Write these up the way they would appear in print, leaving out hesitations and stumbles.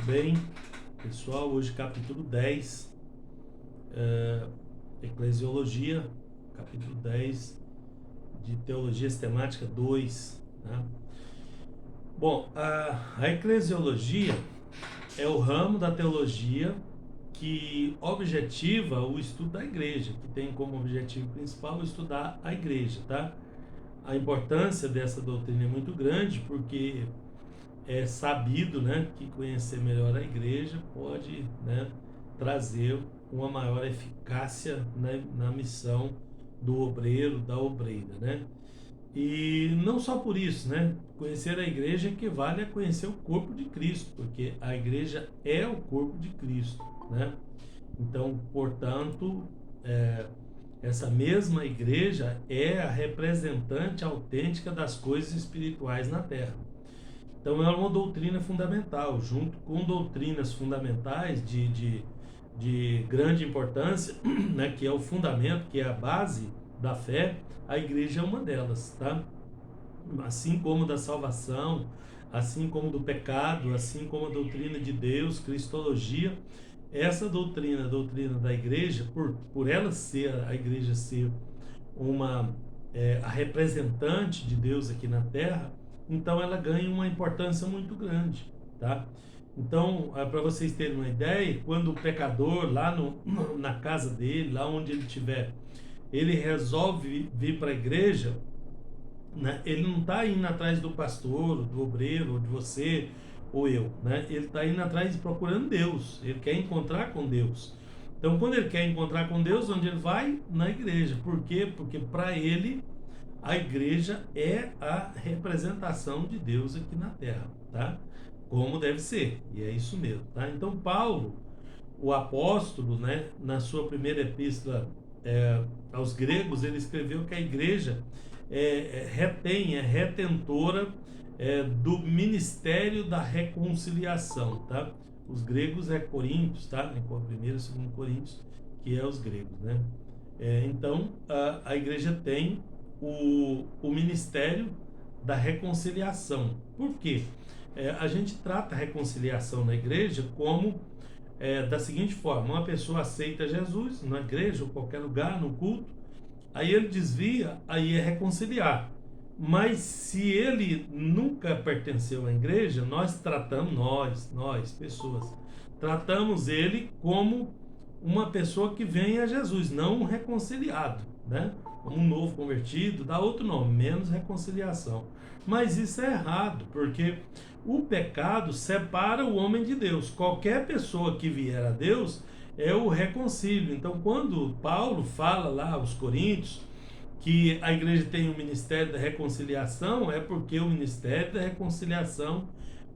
Tudo bem, pessoal? Hoje capítulo 10, Eclesiologia, capítulo 10 de Teologia Sistemática 2, né? Bom, a eclesiologia é o ramo da teologia que objetiva o estudo da igreja, que tem como objetivo principal estudar a igreja, tá? A importância dessa doutrina é muito grande porque é sabido, né, que conhecer melhor a igreja pode, né, trazer uma maior eficácia na missão do obreiro, da obreira, né? E não só por isso, né? Conhecer a igreja equivale a conhecer o corpo de Cristo, porque a igreja é o corpo de Cristo, né? Então, portanto, é, essa mesma igreja é a representante autêntica das coisas espirituais na Terra. Então, é uma doutrina fundamental, junto com doutrinas fundamentais de grande importância, né, que é o fundamento, que é a base da fé. A igreja é uma delas, tá? Assim como da salvação, assim como do pecado, assim como a doutrina de Deus, cristologia, essa doutrina, a doutrina da igreja, por ela ser, a igreja ser uma a representante de Deus aqui na Terra, então ela ganha uma importância muito grande, tá? Então, para vocês terem uma ideia, quando o pecador lá na casa dele, lá onde ele estiver, ele resolve vir para a igreja, né? Ele não está indo atrás do pastor, do obreiro, ou de você ou eu, né? Ele está indo atrás procurando Deus. Ele quer encontrar com Deus. Então, quando ele quer encontrar com Deus, onde ele vai? Na igreja. Por quê? Porque para ele a igreja é a representação de Deus aqui na Terra, tá? Como deve ser. E é isso mesmo, tá? Então, Paulo, o apóstolo, né, na sua primeira epístola aos gregos, ele escreveu que a igreja é retentora do ministério da reconciliação, tá? Os gregos é Coríntios, tá? Primeiro e segundo Coríntios, que é os gregos, né? Então, a igreja tem o ministério da reconciliação. Por quê? A gente trata a reconciliação na igreja como da seguinte forma: uma pessoa aceita Jesus na igreja ou qualquer lugar, no culto, aí ele desvia, aí é reconciliar. Mas se ele nunca pertenceu à igreja, nós tratamos, nós, pessoas, tratamos ele como uma pessoa que vem a Jesus, não um reconciliado, né? Como um novo convertido, dá outro nome, menos reconciliação. Mas isso é errado, porque o pecado separa o homem de Deus. Qualquer pessoa que vier a Deus é o reconcílio. Então, quando Paulo fala lá aos Coríntios que a igreja tem o ministério da reconciliação, é porque o ministério da reconciliação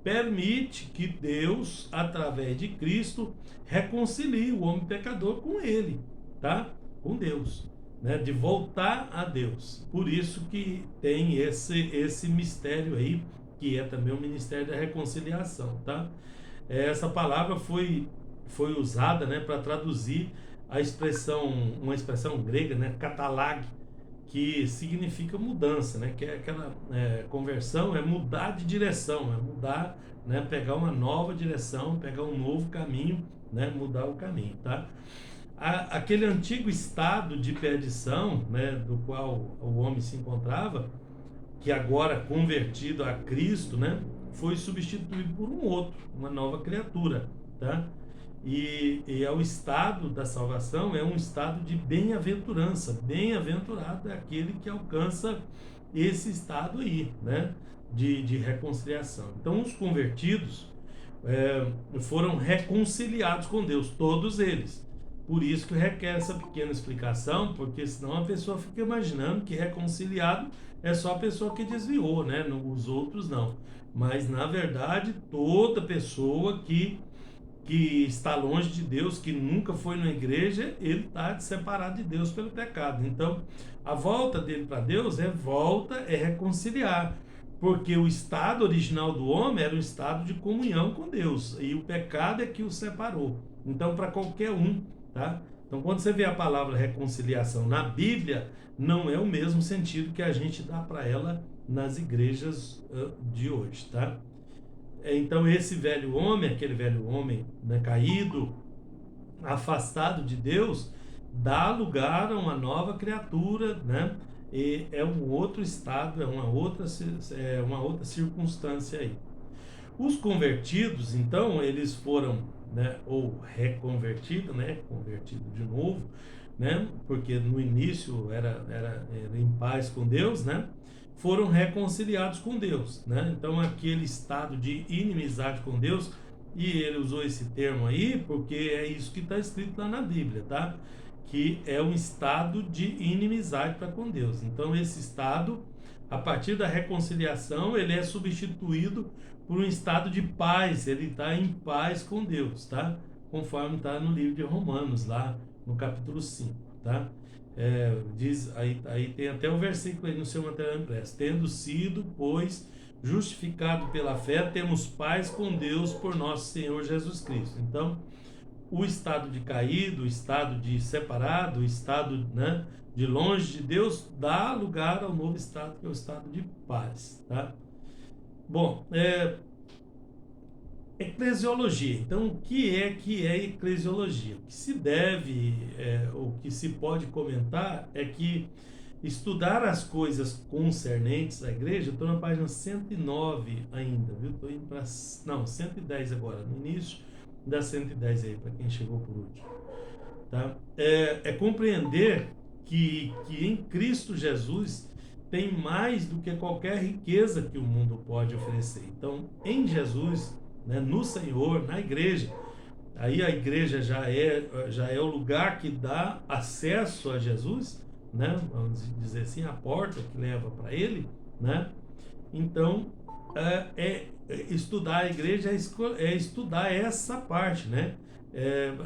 permite que Deus, através de Cristo, reconcilie o homem pecador com ele, tá? Com Deus, né? De voltar a Deus. Por isso que tem esse mistério aí, que é também o ministério da reconciliação, tá? Essa palavra foi usada, né, para traduzir a expressão, uma expressão grega, né, catalag, que significa mudança, né? Que é aquela conversão, é mudar de direção, é mudar, né? Pegar uma nova direção, pegar um novo caminho, né? Mudar o caminho, tá? Aquele antigo estado de perdição, né? Do qual o homem se encontrava, que agora convertido a Cristo, né? Foi substituído por um outro, uma nova criatura, tá? E é o estado da salvação, é um estado de bem-aventurança. Bem-aventurado é aquele que alcança esse estado aí, né? De reconciliação. Então, os convertidos foram reconciliados com Deus, todos eles. Por isso que requer essa pequena explicação, porque senão a pessoa fica imaginando que reconciliado é só a pessoa que desviou, né? Os outros não. Mas, na verdade, toda pessoa que está longe de Deus, que nunca foi na igreja, ele está separado de Deus pelo pecado. Então, a volta dele para Deus é reconciliar, porque o estado original do homem era o estado de comunhão com Deus, e o pecado é que o separou. Então, para qualquer um, tá? Então, quando você vê a palavra reconciliação na Bíblia, não é o mesmo sentido que a gente dá para ela nas igrejas de hoje, tá? Então esse velho homem, aquele velho homem, né, caído, afastado de Deus, dá lugar a uma nova criatura, né? E é um outro estado, é uma outra circunstância aí. Os convertidos, então, eles foram, né, ou reconvertidos, né, convertido de novo, né, porque no início era em paz com Deus, né, foram reconciliados com Deus, né, então aquele estado de inimizade com Deus, e ele usou esse termo aí porque é isso que está escrito lá na Bíblia, tá, que é um estado de inimizade para com Deus. Então esse estado, a partir da reconciliação, ele é substituído por um estado de paz, ele está em paz com Deus, tá? Conforme está no livro de Romanos, lá no capítulo 5, tá? Diz, aí tem até o versículo aí no seu material impresso: tendo sido, pois, justificado pela fé, temos paz com Deus por nosso Senhor Jesus Cristo. Então, o estado de caído, o estado de separado, o estado, né, de longe de Deus, dá lugar ao novo estado, que é o estado de paz, tá? Bom, eclesiologia. Então, o que é eclesiologia? O que se deve, o que se pode comentar é que estudar as coisas concernentes à igreja, eu estou na página 109 ainda, viu? Estou indo para, não, 110 agora, no início da 110 aí, para quem chegou por último, tá? É compreender que em Cristo Jesus tem mais do que qualquer riqueza que o mundo pode oferecer. Então, em Jesus, né, no Senhor, na igreja, aí a igreja já é o lugar que dá acesso a Jesus, né? Vamos dizer assim, a porta que leva para ele, né? Então, estudar a igreja é estudar essa parte, né?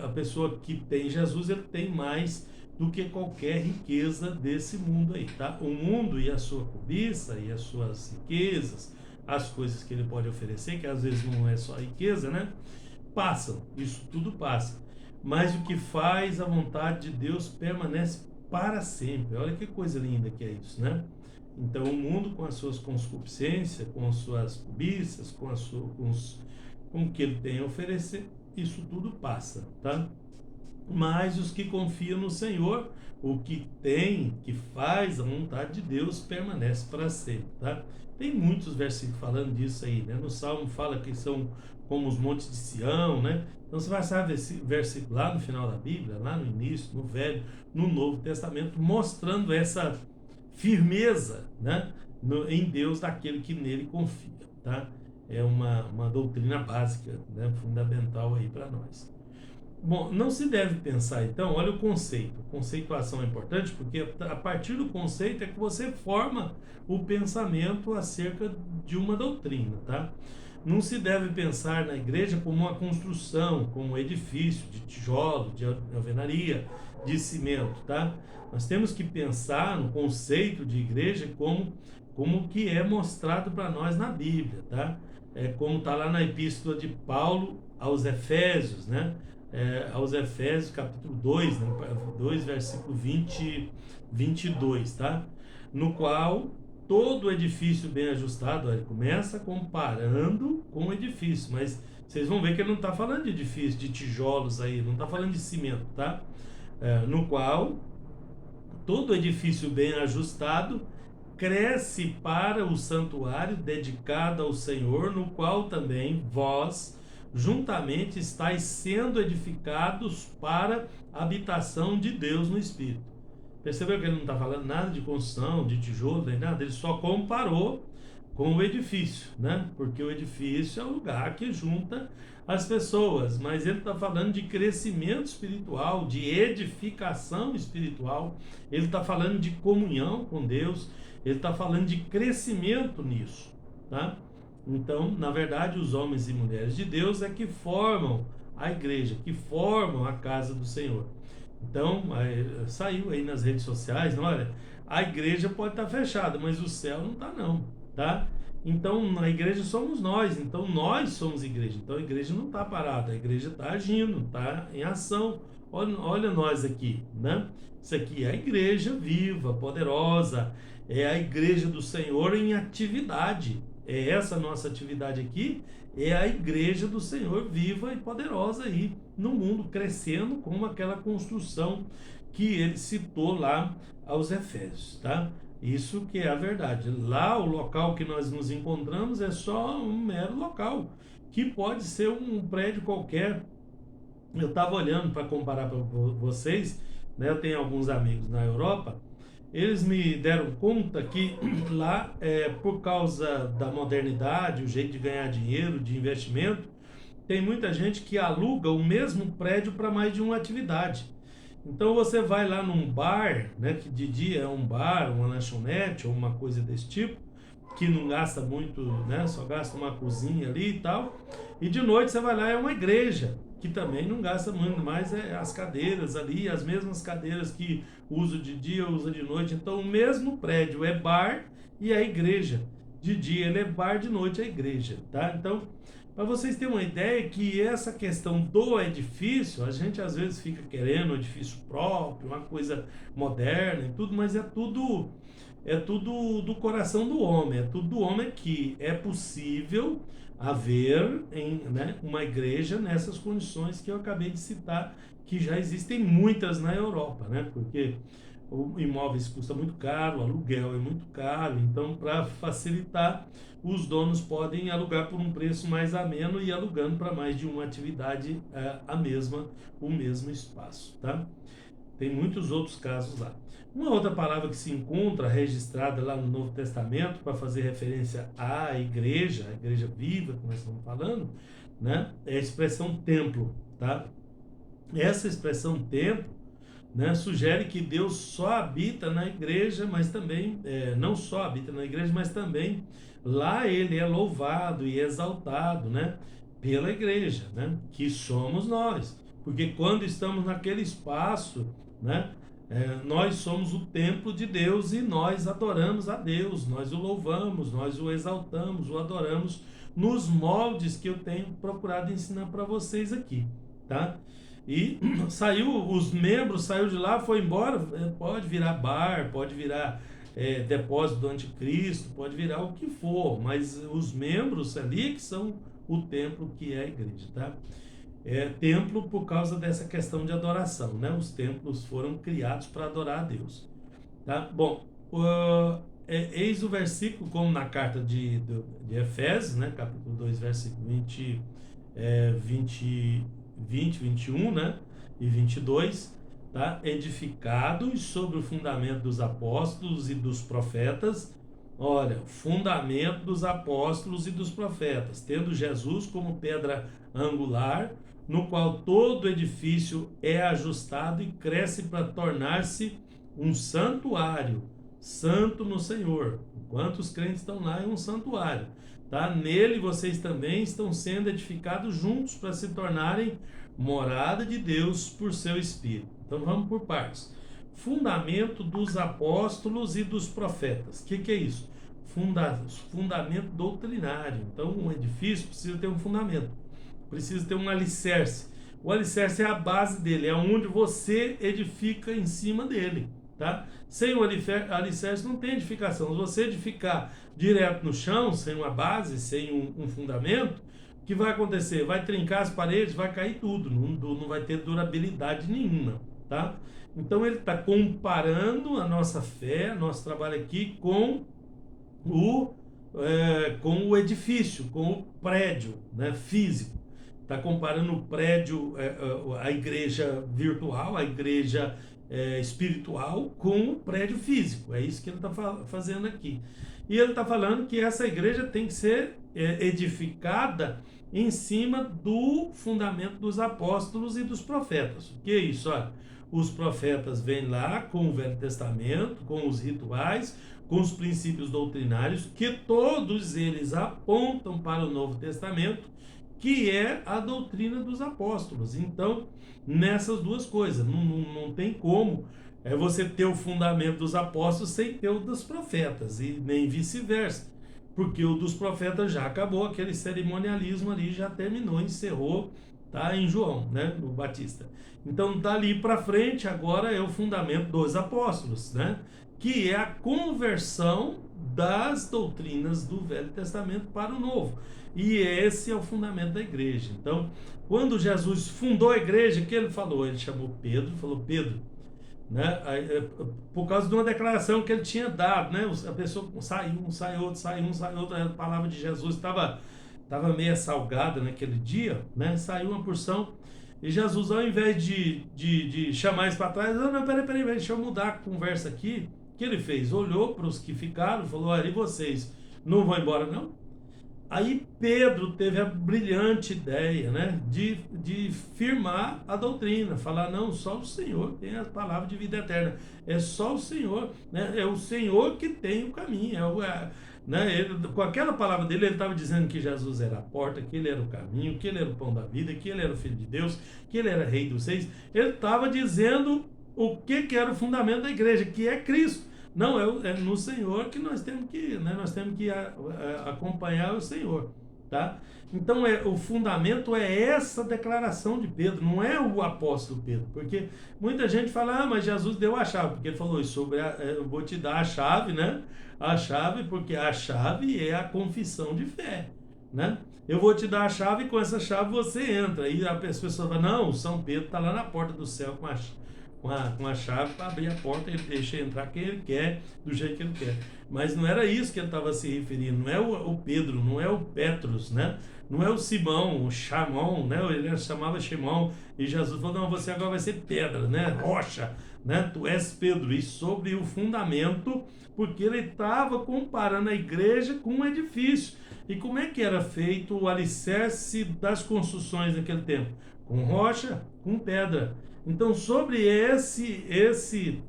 A pessoa que tem Jesus, ele tem mais do que qualquer riqueza desse mundo aí, tá? O mundo e a sua cobiça e as suas riquezas, as coisas que ele pode oferecer, que às vezes não é só riqueza, né? Passam, isso tudo passa. Mas o que faz a vontade de Deus permanece para sempre. Olha que coisa linda que é isso, né? Então o mundo, com as suas concupiscências, com as suas cobiças, com o que ele tem a oferecer, isso tudo passa, tá? Mas os que confiam no Senhor, o que faz a vontade de Deus, permanece para sempre, tá? Tem muitos versículos falando disso aí, né? No Salmo fala que são como os montes de Sião, né? Então você vai saber esse versículo lá no final da Bíblia, lá no início, no Velho, no Novo Testamento, mostrando essa firmeza, né, em Deus daquele que nele confia, tá? É uma doutrina básica, né, fundamental aí para nós. Bom, não se deve pensar, então, olha o conceito. Conceituação é importante porque a partir do conceito é que você forma o pensamento acerca de uma doutrina, tá? Não se deve pensar na igreja como uma construção, como um edifício de tijolo, de alvenaria, de cimento, tá? Nós temos que pensar no conceito de igreja como que é mostrado para nós na Bíblia, tá? Como está lá na epístola de Paulo aos Efésios, né? Aos Efésios, capítulo 2, né? 2, versículo 22, tá? No qual todo edifício bem ajustado, ele começa comparando com o edifício, mas vocês vão ver que ele não está falando de edifício, de tijolos aí, não está falando de cimento, tá? No qual todo edifício bem ajustado cresce para o santuário dedicado ao Senhor, no qual também vós juntamente estáis sendo edificados para a habitação de Deus no Espírito. Percebeu que ele não está falando nada de construção, de tijolo, nem nada, ele só comparou com o edifício, né? Porque o edifício é o lugar que junta as pessoas, mas ele está falando de crescimento espiritual, de edificação espiritual, ele está falando de comunhão com Deus, ele está falando de crescimento nisso, tá? Então, na verdade, os homens e mulheres de Deus é que formam a igreja, que formam a casa do Senhor. Então, saiu aí nas redes sociais, olha, a igreja pode estar fechada, mas o céu não está não, tá? Então, a igreja somos nós, então nós somos igreja, então a igreja não está parada, a igreja está agindo, está em ação. Olha nós aqui, né? Isso aqui é a igreja viva, poderosa, é a igreja do Senhor em atividade, é essa nossa atividade aqui, é a igreja do Senhor viva e poderosa aí no mundo, crescendo como aquela construção que ele citou lá aos Efésios, tá? Isso que é a verdade. Lá, o local que nós nos encontramos é só um mero local, que pode ser um prédio qualquer. Eu estava olhando para comparar para vocês, né? Eu tenho alguns amigos na Europa, eles me deram conta que lá, por causa da modernidade, o jeito de ganhar dinheiro, de investimento, tem muita gente que aluga o mesmo prédio para mais de uma atividade. Então você vai lá num bar, né, que de dia é um bar, uma lanchonete ou uma coisa desse tipo, que não gasta muito, né, só gasta uma cozinha ali e tal. E de noite você vai lá, é uma igreja, que também não gasta muito, mas é as cadeiras ali, as mesmas cadeiras que usa de dia, usa de noite. Então o mesmo prédio é bar e é igreja. De dia ele é bar, de noite é igreja, tá? Então, para vocês terem uma ideia que essa questão do edifício, a gente às vezes fica querendo um edifício próprio, uma coisa moderna e tudo, mas é tudo do coração do homem, é tudo do homem que é possível haver né, uma igreja nessas condições que eu acabei de citar, que já existem muitas na Europa, né? Porque o imóveis custa muito caro, o aluguel é muito caro, então para facilitar, os donos podem alugar por um preço mais ameno e alugando para mais de uma atividade o mesmo espaço, tá? Tem muitos outros casos lá. Uma outra palavra que se encontra registrada lá no Novo Testamento para fazer referência à igreja, a igreja viva que nós estamos falando, né? É a expressão templo, tá? Essa expressão templo, né, sugere que Deus só habita na igreja, mas também, não só habita na igreja, mas também lá ele é louvado e exaltado, né, pela igreja, né, que somos nós. Porque quando estamos naquele espaço, né, nós somos o templo de Deus e nós adoramos a Deus, nós o louvamos, nós o exaltamos, o adoramos nos moldes que eu tenho procurado ensinar para vocês aqui, tá? E os membros saiu de lá, foi embora, pode virar bar, pode virar depósito do anticristo, pode virar o que for, mas os membros ali que são o templo que é a igreja, tá? É templo por causa dessa questão de adoração, né? Os templos foram criados para adorar a Deus, tá? Bom, eis o versículo, como na carta de Efésios, né? Capítulo 2, versículo 20, 21, né? E 22, tá? Edificados sobre o fundamento dos apóstolos e dos profetas. Olha, fundamento dos apóstolos e dos profetas, tendo Jesus como pedra angular, no qual todo edifício é ajustado e cresce para tornar-se um santuário, santo no Senhor. Enquanto os crentes estão lá, é um santuário, tá? Nele vocês também estão sendo edificados juntos para se tornarem morada de Deus por seu Espírito. Então vamos por partes. Fundamento dos apóstolos e dos profetas. O que é isso? Fundamento doutrinário. Então um edifício precisa ter um fundamento, precisa ter um alicerce. O alicerce é a base dele, é onde você edifica em cima dele, tá? Sem o alicerce não tem edificação. Se você edificar direto no chão, sem uma base, sem um fundamento, o que vai acontecer? Vai trincar as paredes, vai cair tudo, não vai ter durabilidade nenhuma, tá? Então ele está comparando a nossa fé, nosso trabalho aqui com o edifício, com o prédio, né, físico. Está comparando o prédio, a igreja virtual, a igreja espiritual, com o prédio físico. É isso que ele está fazendo aqui. E ele está falando que essa igreja tem que ser edificada em cima do fundamento dos apóstolos e dos profetas. O que é isso? Olha, os profetas vêm lá com o Velho Testamento, com os rituais, com os princípios doutrinários, que todos eles apontam para o Novo Testamento, que é a doutrina dos apóstolos. Então, nessas duas coisas, não tem como você ter o fundamento dos apóstolos sem ter o dos profetas, e nem vice-versa, porque o dos profetas já acabou, aquele cerimonialismo ali já terminou, encerrou, tá, em João, né, no Batista. Então, dali para frente, agora é o fundamento dos apóstolos, né, que é a conversão das doutrinas do Velho Testamento para o Novo. E esse é o fundamento da igreja. Então, quando Jesus fundou a igreja, o que ele falou? Ele chamou Pedro, falou: Pedro, né? Por causa de uma declaração que ele tinha dado, né? A pessoa saiu, um sai outro, sai um, sai outro. A palavra de Jesus estava meio salgada naquele dia, né? Saiu uma porção. E Jesus, ao invés de chamar eles para trás, não, peraí, deixa eu mudar a conversa aqui. O que ele fez? Olhou para os que ficaram e falou: olha, e vocês não vão embora, não? Aí Pedro teve a brilhante ideia, né, de firmar a doutrina, falar: não, só o Senhor tem a palavra de vida eterna, é só o Senhor, né, é o Senhor que tem o caminho, né, com aquela palavra dele, ele estava dizendo que Jesus era a porta, que ele era o caminho, que ele era o pão da vida, que ele era o Filho de Deus, que ele era Rei dos Reis. Ele estava dizendo o que era o fundamento da igreja, que é Cristo. Não, é no Senhor que nós temos que, né, acompanhar o Senhor, tá? Então, o fundamento é essa declaração de Pedro, não é o apóstolo Pedro, porque muita gente fala: mas Jesus deu a chave, porque ele falou isso sobre, eu vou te dar a chave, né? A chave, porque a chave é a confissão de fé, né? Eu vou te dar a chave e com essa chave você entra. E as pessoas falam: não, São Pedro está lá na porta do céu com a chave para abrir a porta, ele deixa entrar quem ele quer, do jeito que ele quer. Mas não era isso que ele estava se referindo, não é o Pedro, não é o Petros, né? Não é o Simão, o Chamão, né? Ele chamava Shimão, e Jesus falou: não, você agora vai ser pedra, né? Rocha, né? Tu és Pedro, e sobre o fundamento, porque ele estava comparando a igreja com um edifício. E como é que era feito o alicerce das construções naquele tempo? Com rocha, com pedra. Então, sobre esse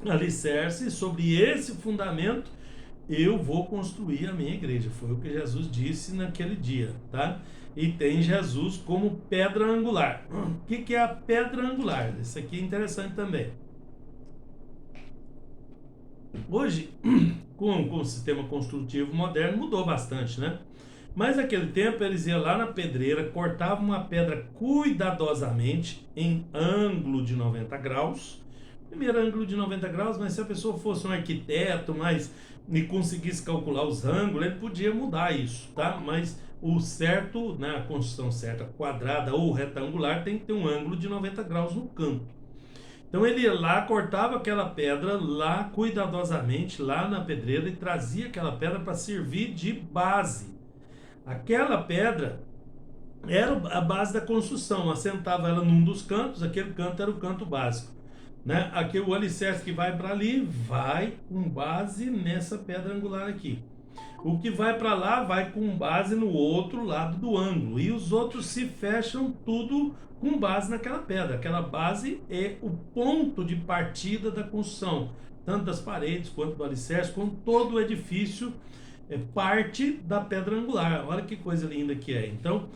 alicerce, sobre esse fundamento, eu vou construir a minha igreja. Foi o que Jesus disse naquele dia, tá? E tem Jesus como pedra angular. O que é a pedra angular? Isso aqui é interessante também. Hoje, com o sistema construtivo moderno, mudou bastante, né? Mas naquele tempo eles iam lá na pedreira, cortavam uma pedra cuidadosamente em ângulo de 90 graus. Primeiro ângulo de 90 graus, mas se a pessoa fosse um arquiteto, e conseguisse calcular os ângulos, ele podia mudar isso, tá? Mas o certo, né, a construção certa, quadrada ou retangular, tem que ter um ângulo de 90 graus no canto. Então ele ia lá, cortava aquela pedra lá cuidadosamente, lá na pedreira, e trazia aquela pedra para servir de base. Aquela pedra era a base da construção, assentava ela num dos cantos, aquele canto era o canto básico, né? Aqui o alicerce que vai para ali, vai com base nessa pedra angular aqui. O que vai para lá, vai com base no outro lado do ângulo, e os outros se fecham tudo com base naquela pedra. Aquela base é o ponto de partida da construção, tanto das paredes, quanto do alicerce, quanto todo o edifício é parte da pedra angular. Olha que coisa linda que é. Então,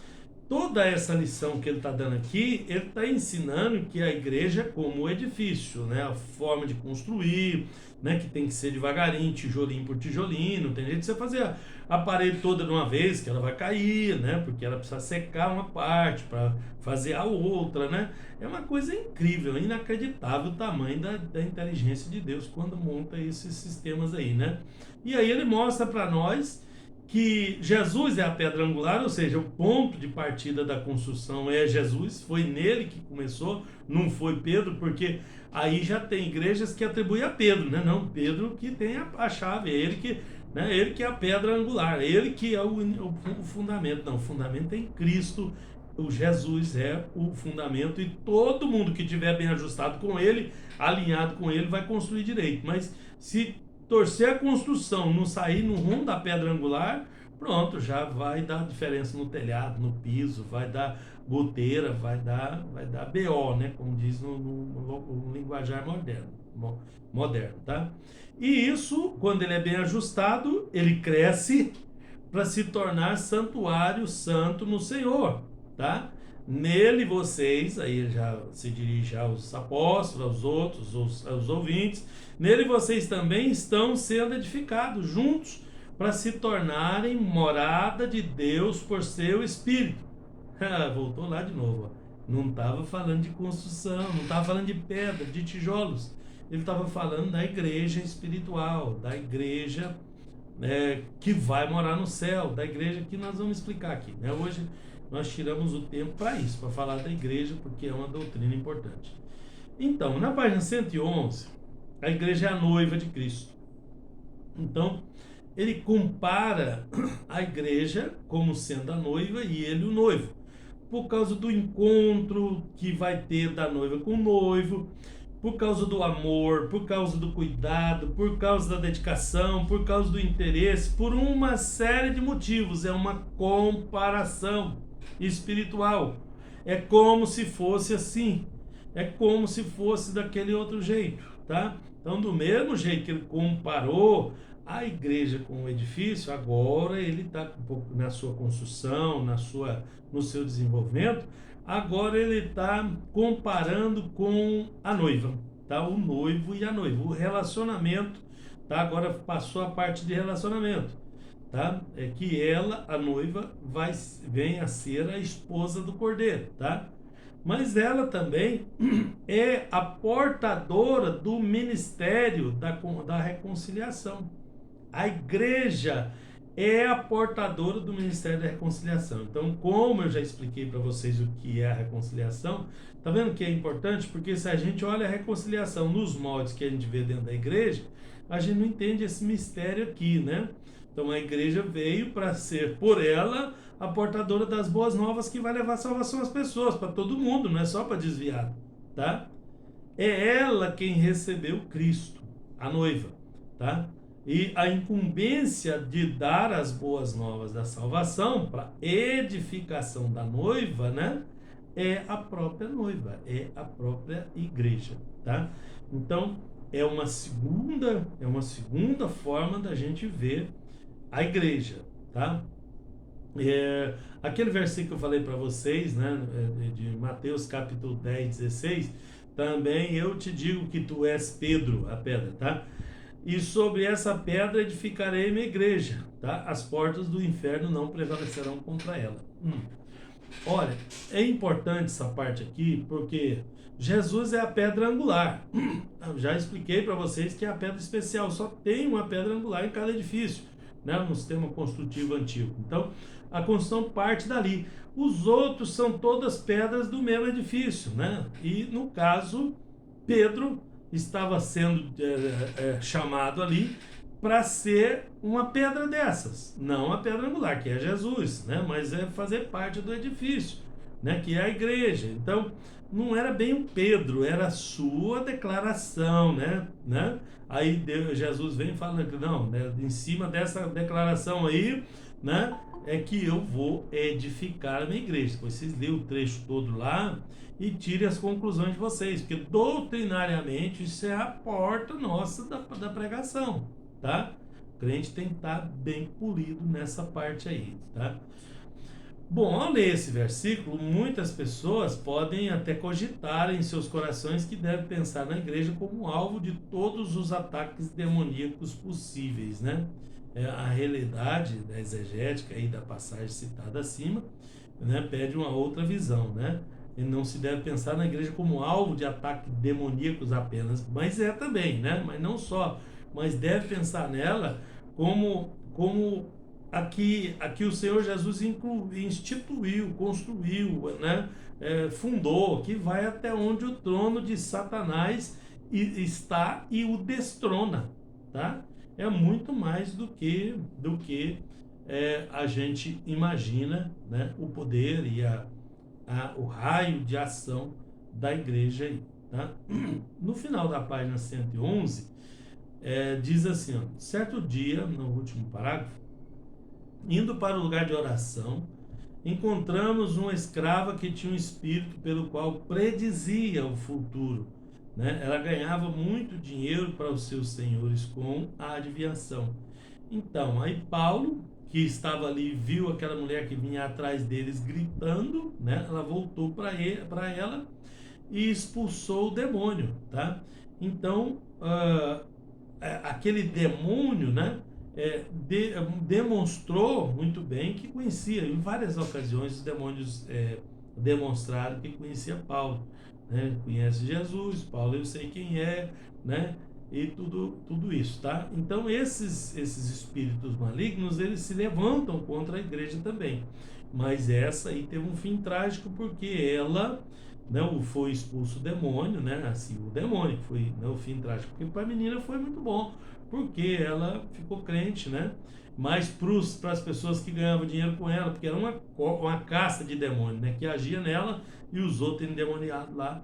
toda essa lição que ele está dando aqui, ele está ensinando que a igreja é como o edifício, né? A forma de construir, né? Que tem que ser devagarinho, tijolinho por tijolinho. Não tem jeito de você fazer a parede toda de uma vez, que ela vai cair, né? Porque ela precisa secar uma parte para fazer a outra, né? É uma coisa incrível, inacreditável o tamanho da inteligência de Deus quando monta esses sistemas aí, né? E aí ele mostra para nós que Jesus é a pedra angular, ou seja, o ponto de partida da construção é Jesus, foi nele que começou, não foi Pedro, porque aí já tem igrejas que atribuem a Pedro, né? Não, Pedro que tem a chave, é ele que, né? Ele que é a pedra angular, ele que é o fundamento. Não, o fundamento é em Cristo, o Jesus é o fundamento, e todo mundo que estiver bem ajustado com ele, alinhado com ele, vai construir direito. Mas se torcer a construção, não sair no rumo da pedra angular, pronto, já vai dar diferença no telhado, no piso, vai dar goteira, vai dar BO, né? Como diz no linguajar moderno, tá? E isso, quando ele é bem ajustado, ele cresce para se tornar santuário santo no Senhor, tá? Nele vocês, aí já se dirige aos apóstolos, aos outros, aos ouvintes, nele vocês também estão sendo edificados juntos para se tornarem morada de Deus por seu Espírito. Voltou lá de novo. Não estava falando de construção, não estava falando de pedra, de tijolos. Ele estava falando da igreja espiritual, da igreja que vai morar no céu, da igreja que nós vamos explicar aqui, né? Hoje nós tiramos o tempo para isso, para falar da igreja, porque é uma doutrina importante. Então, na página 111, a igreja é a noiva de Cristo. Então, ele compara a igreja como sendo a noiva e ele o noivo, por causa do encontro que vai ter da noiva com o noivo, por causa do amor, por causa do cuidado, por causa da dedicação, por causa do interesse, por uma série de motivos. É uma comparação espiritual. É como se fosse assim. É como se fosse daquele outro jeito, tá? Então, do mesmo jeito que ele comparou a igreja com o edifício, agora ele está um pouco na sua construção, no seu desenvolvimento. Agora ele está comparando com a noiva, tá? O noivo e a noiva, o relacionamento, tá? Agora passou a parte de relacionamento, tá? É que ela, a noiva, vem a ser a esposa do cordeiro, tá? Mas ela também é a portadora do ministério da reconciliação. A igreja é a portadora do Ministério da Reconciliação. Então, como eu já expliquei para vocês o que é a reconciliação, tá vendo que é importante? Porque se a gente olha a reconciliação nos moldes que a gente vê dentro da igreja, a gente não entende esse mistério aqui, né? Então, a igreja veio para ser, por ela, a portadora das boas novas que vai levar salvação às pessoas, para todo mundo, não é só para desviado, tá? É ela quem recebeu Cristo, a noiva, tá? E a incumbência de dar as boas novas da salvação para edificação da noiva, né? É a própria noiva, é a própria igreja, tá? Então, é uma segunda forma da gente ver a igreja, tá? Aquele versículo que eu falei para vocês, né, de Mateus capítulo 10, 16, também eu te digo que tu és Pedro, a pedra, tá? E sobre essa pedra edificarei minha igreja, tá? As portas do inferno não prevalecerão contra ela. Olha, é importante essa parte aqui, porque Jesus é a pedra angular. Eu já expliquei para vocês que é a pedra especial, só tem uma pedra angular em cada edifício, né? No sistema construtivo antigo. Então, a construção parte dali. Os outros são todas pedras do mesmo edifício, né? E no caso, Pedro estava sendo chamado ali para ser uma pedra dessas, não a pedra angular, que é Jesus, né? Mas é fazer parte do edifício, né? Que é a igreja. Então, não era bem o Pedro, era a sua declaração, né? Aí Jesus vem falando que não, né? Em cima dessa declaração aí, né? É que eu vou edificar a minha igreja. Depois vocês lêem o trecho todo lá e tirem as conclusões de vocês, porque doutrinariamente isso é a porta nossa da pregação, tá? O crente tem que estar bem polido nessa parte aí, tá? Bom, ao ler esse versículo, muitas pessoas podem até cogitar em seus corações que devem pensar na igreja como alvo de todos os ataques demoníacos possíveis, né? A realidade da exegética aí da passagem citada acima, né, pede uma outra visão, né? E não se deve pensar na igreja como alvo de ataques demoníacos apenas, mas é também, né? Mas não só, mas deve pensar nela como aqui o Senhor Jesus instituiu, construiu, né? Fundou, que vai até onde o trono de Satanás está e o destrona, tá? É muito mais do que a gente imagina, né? O poder e o raio de ação da igreja aí, tá? No final da página 111, diz assim, ó, certo dia, no último parágrafo, indo para o lugar de oração, encontramos uma escrava que tinha um espírito pelo qual predizia o futuro, né? Ela ganhava muito dinheiro para os seus senhores com a adivinhação. Então, aí Paulo, que estava ali, viu aquela mulher que vinha atrás deles gritando, né? Ela voltou para ela e expulsou o demônio, tá? Então, aquele demônio, né? Demonstrou muito bem que conhecia. Em várias ocasiões os demônios demonstraram que conhecia Paulo, né? Conhece Jesus, Paulo eu sei quem é, né? e tudo isso, tá? Então esses espíritos malignos, eles se levantam contra a igreja também, mas essa aí teve um fim trágico, porque ela não foi expulso o demônio, né? Assim, o demônio foi, não, o fim trágico, porque para a menina foi muito bom, porque ela ficou crente, né? Mas para as pessoas que ganhavam dinheiro com ela, porque era uma casta de demônio, né? Que agia nela, e os outros endemoniados lá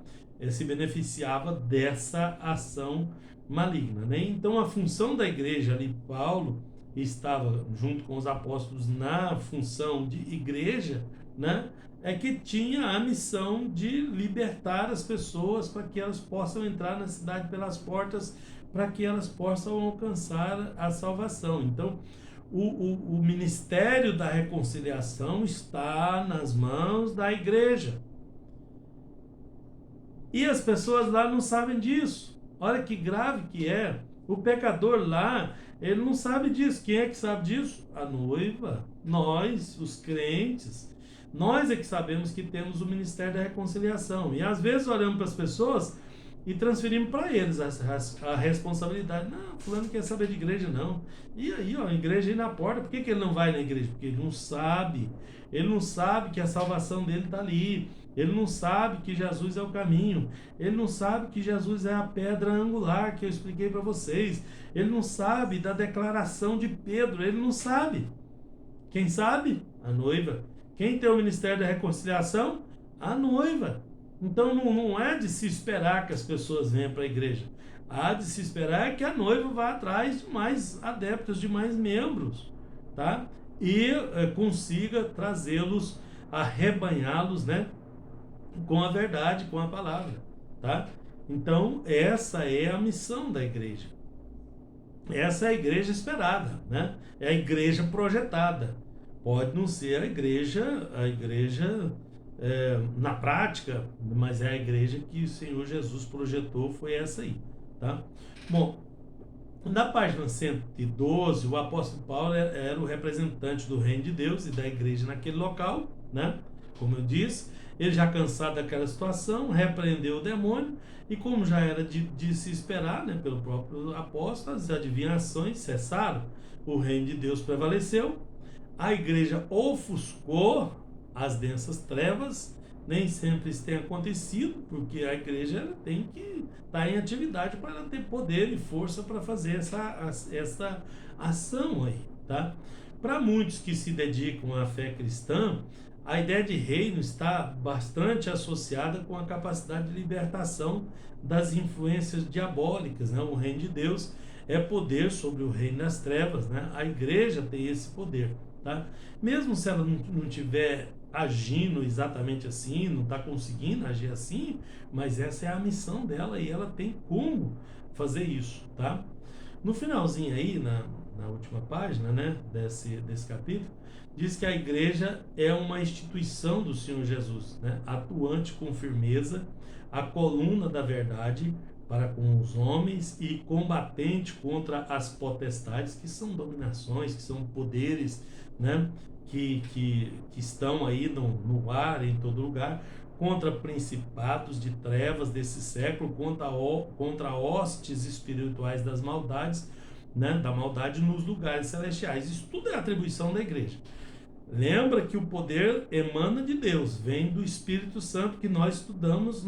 se beneficiava dessa ação maligna, né? Então a função da igreja ali, Paulo estava junto com os apóstolos na função de igreja, né? É que tinha a missão de libertar as pessoas para que elas possam entrar na cidade pelas portas, para que elas possam alcançar a salvação. Então o ministério da reconciliação está nas mãos da igreja. E as pessoas lá não sabem disso. Olha que grave que é. O pecador lá, ele não sabe disso. Quem é que sabe disso? A noiva, nós, os crentes. Nós é que sabemos que temos o ministério da reconciliação. E às vezes olhamos para as pessoas e transferimos para eles a responsabilidade. Não, fulano não quer saber de igreja, não. E aí, ó, a igreja aí na porta, por que ele não vai na igreja? Porque ele não sabe. Ele não sabe que a salvação dele está ali. Ele não sabe que Jesus é o caminho. Ele não sabe que Jesus é a pedra angular que eu expliquei para vocês. Ele não sabe da declaração de Pedro. Ele não sabe. Quem sabe? A noiva. Quem tem o ministério da reconciliação? A noiva. Então não é de se esperar que as pessoas venham para a igreja. Há de se esperar que a noiva vá atrás de mais adeptos, de mais membros, tá? E consiga trazê-los, arrebanhá-los, né? Com a verdade, com a palavra, tá? Então, essa é a missão da igreja. Essa é a igreja esperada, né? É a igreja projetada. Pode não ser a igreja na prática, mas é a igreja que o Senhor Jesus projetou, foi essa aí, tá? Bom, na página 112, o apóstolo Paulo era o representante do reino de Deus e da igreja naquele local, né? Como eu disse, ele já cansado daquela situação, repreendeu o demônio, e como já era de se esperar, né, pelo próprio apóstolo, as adivinhações cessaram, o reino de Deus prevaleceu, a igreja ofuscou as densas trevas. Nem sempre isso tem acontecido, porque a igreja ela tem que estar em atividade para ela ter poder e força para fazer essa ação aí, tá? Para muitos que se dedicam à fé cristã, a ideia de reino está bastante associada com a capacidade de libertação das influências diabólicas, né? O reino de Deus é poder sobre o reino das trevas, né? A igreja tem esse poder, tá? Mesmo se ela não tiver agindo exatamente assim, não está conseguindo agir assim, mas essa é a missão dela e ela tem como fazer isso, tá? No finalzinho aí, na última página, né, desse capítulo, diz que a igreja é uma instituição do Senhor Jesus, né, atuante com firmeza, a coluna da verdade para com os homens e combatente contra as potestades, que são dominações, que são poderes, né, que estão aí no ar, em todo lugar, contra principados de trevas desse século, contra hostes espirituais das maldades, né, da maldade nos lugares celestiais. Isso tudo é atribuição da igreja. Lembra que o poder emana de Deus, vem do Espírito Santo, que nós estudamos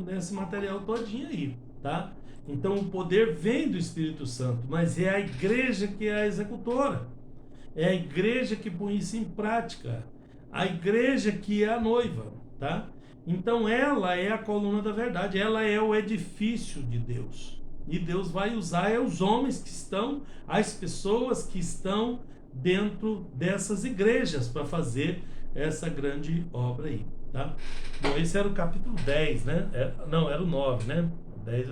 nesse material todinho aí, tá? Então o poder vem do Espírito Santo, mas é a igreja que é a executora. É a igreja que põe isso em prática. A igreja que é a noiva, tá? Então ela é a coluna da verdade, ela é o edifício de Deus. E Deus vai usar os homens que estão, as pessoas que estão dentro dessas igrejas para fazer essa grande obra aí, tá? Bom, esse era o capítulo 10, né? Não, era o 9, né? 10